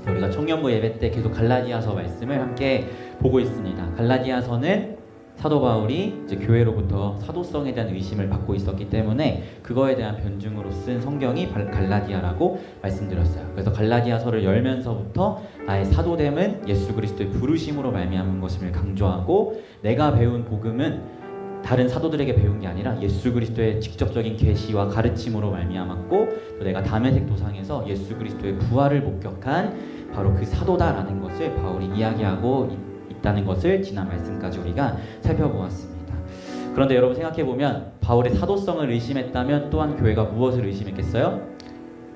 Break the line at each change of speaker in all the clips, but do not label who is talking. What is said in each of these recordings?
우리가 청년부 예배 때 계속 갈라디아서 말씀을 함께 보고 있습니다. 갈라디아서는 사도 바울이 이제 교회로부터 사도성에 대한 의심을 받고 있었기 때문에 그거에 대한 변증으로 쓴 성경이 갈라디아라고 말씀드렸어요. 그래서 갈라디아서를 열면서부터 나의 사도됨은 예수 그리스도의 부르심으로 말미암은 것임을 강조하고, 내가 배운 복음은 다른 사도들에게 배운 게 아니라 예수 그리스도의 직접적인 계시와 가르침으로 말미암았고, 또 내가 다메섹 도상에서 예수 그리스도의 부활을 목격한 바로 그 사도다라는 것을 바울이 이야기하고 있다는 것을 지난 말씀까지 우리가 살펴보았습니다. 그런데 여러분 생각해보면 바울의 사도성을 의심했다면 또한 교회가 무엇을 의심했겠어요?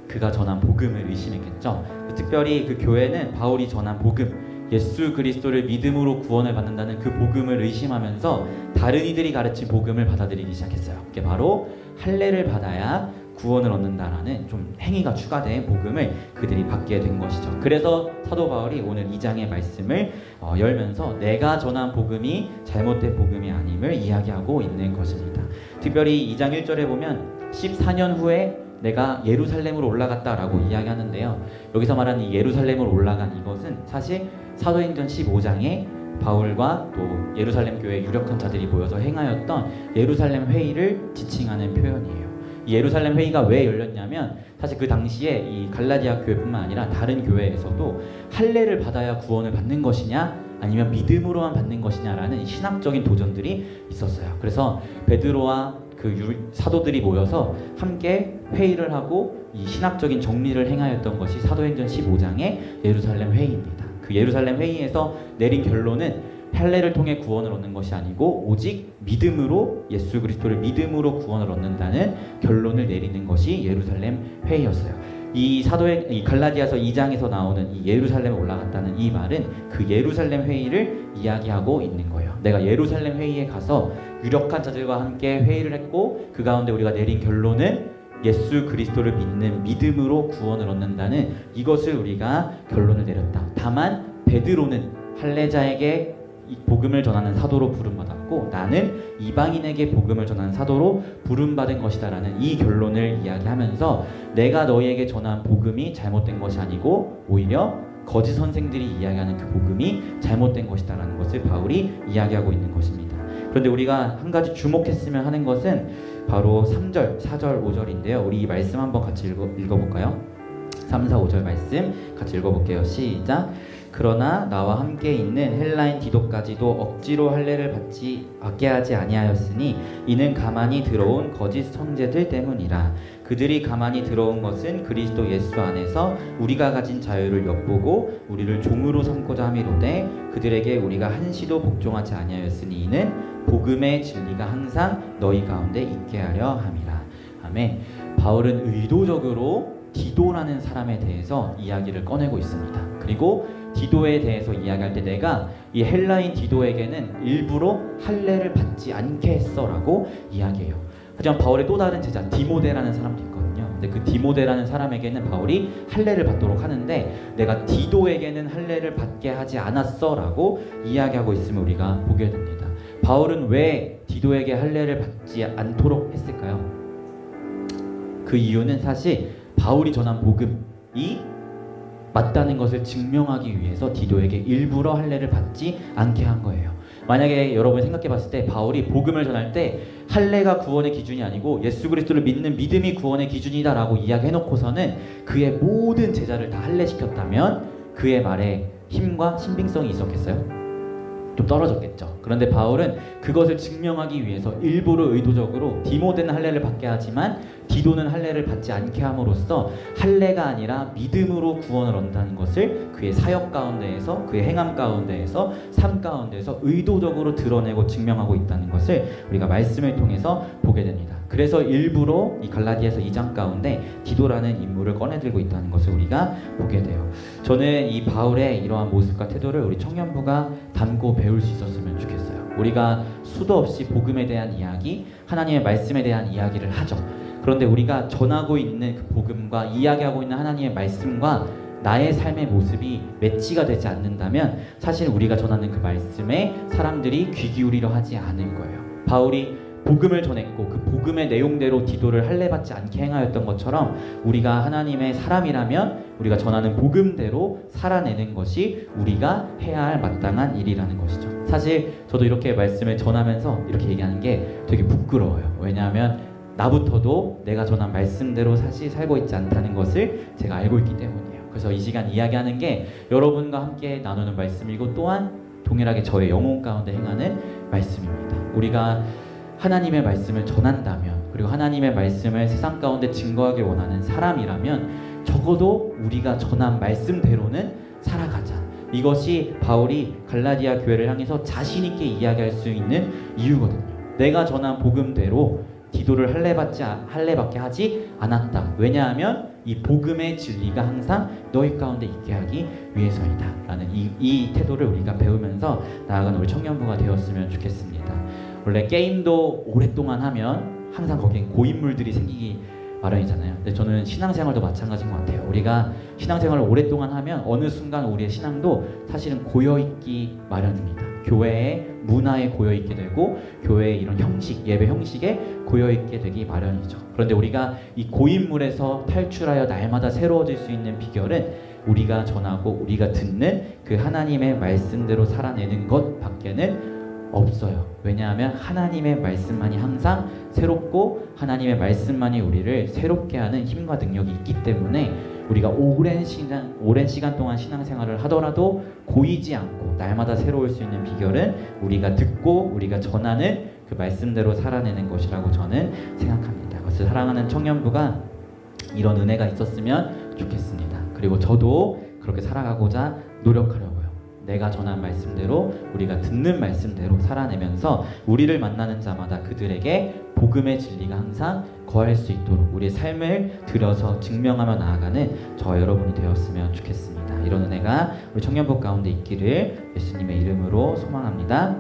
그가 전한 복음을 의심했겠죠. 특별히 그 교회는 바울이 전한 복음, 예수 그리스도를 믿음으로 구원을 받는다는 그 복음을 의심하면서 다른 이들이 가르친 복음을 받아들이기 시작했어요. 그게 바로 할례를 받아야 구원을 얻는다라는 좀 행위가 추가된 복음을 그들이 받게 된 것이죠. 그래서 사도 바울이 오늘 2장의 말씀을 열면서 내가 전한 복음이 잘못된 복음이 아님을 이야기하고 있는 것입니다. 특별히 2장 1절에 보면 14년 후에 내가 예루살렘으로 올라갔다라고 이야기하는데요. 여기서 말하는 이 예루살렘으로 올라간 이것은 사실 사도행전 15장에 바울과 또 예루살렘 교회의 유력한 자들이 모여서 행하였던 예루살렘 회의를 지칭하는 표현이에요. 이 예루살렘 회의가 왜 열렸냐면 사실 그 당시에 이 갈라디아 교회뿐만 아니라 다른 교회에서도 할례를 받아야 구원을 받는 것이냐 아니면 믿음으로만 받는 것이냐라는 신학적인 도전들이 있었어요. 그래서 베드로와 그 사도들이 모여서 함께 회의를 하고 이 신학적인 정리를 행하였던 것이 사도행전 15장의 예루살렘 회의입니다. 그 예루살렘 회의에서 내린 결론은 할례를 통해 구원을 얻는 것이 아니고 오직 믿음으로, 예수 그리스도를 믿음으로 구원을 얻는다는 결론을 내리는 것이 예루살렘 회의였어요. 이 갈라디아서 2장에서 나오는 이 예루살렘에 올라갔다는 이 말은 그 예루살렘 회의를 이야기하고 있는 거예요. 내가 예루살렘 회의에 가서 유력한 자들과 함께 회의를 했고 그 가운데 우리가 내린 결론은 예수 그리스도를 믿는 믿음으로 구원을 얻는다는 이것을 우리가 결론을 내렸다. 다만 베드로는 할례자에게 이 복음을 전하는 사도로 부름받았고 나는 이방인에게 복음을 전하는 사도로 부름받은 것이다 라는 이 결론을 이야기하면서 내가 너희에게 전한 복음이 잘못된 것이 아니고 오히려 거짓 선생들이 이야기하는 그 복음이 잘못된 것이다 라는 것을 바울이 이야기하고 있는 것입니다. 그런데 우리가 한 가지 주목했으면 하는 것은 바로 3절, 4절, 5절인데요. 우리 이 말씀 한번 같이 읽어볼까요? 3, 4, 5절 말씀 같이 읽어볼게요. 시작! 그러나 나와 함께 있는 헬라인 디도까지도 억지로 할례를 받게 하지 아니하였으니 이는 가만히 들어온 거짓 선제들 때문이라. 그들이 가만히 들어온 것은 그리스도 예수 안에서 우리가 가진 자유를 엿보고 우리를 종으로 삼고자 함이로되 그들에게 우리가 한시도 복종하지 아니하였으니 이는 복음의 진리가 항상 너희 가운데 있게 하려 함이라. 아멘. 바울은 의도적으로 디도라는 사람에 대해서 이야기를 꺼내고 있습니다. 그리고 디도에 대해서 이야기할 때 내가 이 헬라인 디도에게는 일부러 할례를 받지 않게 했어라고 이야기해요. 하지만 바울의 또 다른 제자 디모데라는 사람도 있거든요. 근데 그 디모데라는 사람에게는 바울이 할례를 받도록 하는데 내가 디도에게는 할례를 받게 하지 않았어라고 이야기하고 있음을 우리가 보게 됩니다. 바울은 왜 디도에게 할례를 받지 않도록 했을까요? 그 이유는 사실 바울이 전한 복음이 맞다는 것을 증명하기 위해서 디도에게 일부러 할례를 받지 않게 한 거예요. 만약에 여러분이 생각해 봤을 때 바울이 복음을 전할 때 할례가 구원의 기준이 아니고 예수 그리스도를 믿는 믿음이 구원의 기준이다 라고 이야기해놓고서는 그의 모든 제자를 다 할례시켰다면 그의 말에 힘과 신빙성이 있었겠어요? 좀 떨어졌겠죠. 그런데 바울은 그것을 증명하기 위해서 일부러 의도적으로 디모데는 할례를 받게 하지만 디도는 할례를 받지 않게 함으로써 할례가 아니라 믿음으로 구원을 얻는다는 것을 그의 사역 가운데에서, 그의 행함 가운데에서, 삶 가운데에서 의도적으로 드러내고 증명하고 있다는 것을 우리가 말씀을 통해서 보게 됩니다. 그래서 일부러 이 갈라디아서 2장 가운데 디도라는 인물을 꺼내들고 있다는 것을 우리가 보게 돼요. 저는 이 바울의 이러한 모습과 태도를 우리 청년부가 담고 배울 수 있었으면 좋겠어요. 우리가 수도 없이 복음에 대한 이야기, 하나님의 말씀에 대한 이야기를 하죠. 그런데 우리가 전하고 있는 그 복음과 이야기하고 있는 하나님의 말씀과 나의 삶의 모습이 매치가 되지 않는다면 사실 우리가 전하는 그 말씀에 사람들이 귀 기울이려 하지 않을 거예요. 바울이 복음을 전했고 그 복음의 내용대로 디도를 할례받지 않게 행하였던 것처럼 우리가 하나님의 사람이라면 우리가 전하는 복음대로 살아내는 것이 우리가 해야 할 마땅한 일이라는 것이죠. 사실 저도 이렇게 말씀을 전하면서 이렇게 얘기하는 게 되게 부끄러워요. 왜냐하면 나부터도 내가 전한 말씀대로 사실 살고 있지 않다는 것을 제가 알고 있기 때문이에요. 그래서 이 시간 이야기하는 게 여러분과 함께 나누는 말씀이고 또한 동일하게 저의 영혼 가운데 행하는 말씀입니다. 우리가 하나님의 말씀을 전한다면 그리고 하나님의 말씀을 세상 가운데 증거하길 원하는 사람이라면 적어도 우리가 전한 말씀대로는 살아가자. 이것이 바울이 갈라디아 교회를 향해서 자신 있게 이야기할 수 있는 이유거든요. 내가 전한 복음대로 디도를 할례받게 하지 않았다. 왜냐하면 이 복음의 진리가 항상 너희 가운데 있게 하기 위해서이다 라는 이 태도를 우리가 배우면서 나아가는 우리 청년부가 되었으면 좋겠습니다. 원래 게임도 오랫동안 하면 항상 거기엔 고인물들이 생기기 마련이잖아요. 근데 저는 신앙생활도 마찬가지인 것 같아요. 우리가 신앙생활을 오랫동안 하면 어느 순간 우리의 신앙도 사실은 고여있기 마련입니다. 교회의 문화에 고여있게 되고 교회의 이런 형식, 예배 형식에 고여있게 되기 마련이죠. 그런데 우리가 이 고인물에서 탈출하여 날마다 새로워질 수 있는 비결은 우리가 전하고 우리가 듣는 그 하나님의 말씀대로 살아내는 것 밖에는 없어요. 왜냐하면 하나님의 말씀만이 항상 새롭고 하나님의 말씀만이 우리를 새롭게 하는 힘과 능력이 있기 때문에 우리가 오랜 시간 동안 신앙생활을 하더라도 고이지 않고 날마다 새로울 수 있는 비결은 우리가 듣고 우리가 전하는 그 말씀대로 살아내는 것이라고 저는 생각합니다. 그래서 사랑하는 청년부가 이런 은혜가 있었으면 좋겠습니다. 그리고 저도 그렇게 살아가고자 노력하려고요. 내가 전한 말씀대로 우리가 듣는 말씀대로 살아내면서 우리를 만나는 자마다 그들에게 복음의 진리가 항상 거할 수 있도록 우리의 삶을 들여서 증명하며 나아가는 저 여러분이 되었으면 좋겠습니다. 이런 은혜가 우리 청년부 가운데 있기를 예수님의 이름으로 소망합니다.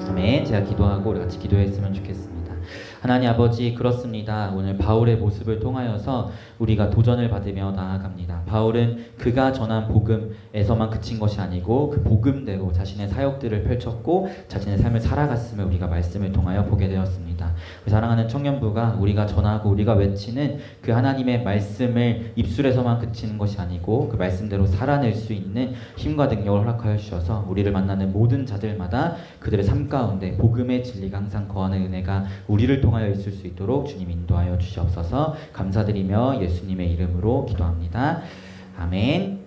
아멘. 제가 기도하고 우리 같이 기도했으면 좋겠습니다. 하나님 아버지, 그렇습니다. 오늘 바울의 모습을 통하여서 우리가 도전을 받으며 나아갑니다. 바울은 그가 전한 복음에서만 그친 것이 아니고 그 복음대로 자신의 사역들을 펼쳤고 자신의 삶을 살아갔음을 우리가 말씀을 통하여 보게 되었습니다. 사랑하는 청년부가 우리가 전하고 우리가 외치는 그 하나님의 말씀을 입술에서만 그치는 것이 아니고 그 말씀대로 살아낼 수 있는 힘과 능력을 허락하여 주셔서 우리를 만나는 모든 자들마다 그들의 삶 가운데 복음의 진리가 항상 거하는 은혜가 우리를 통하여 있을 수 있도록 주님 인도하여 주시옵소서. 감사드리며 예수님의 이름으로 기도합니다. 아멘.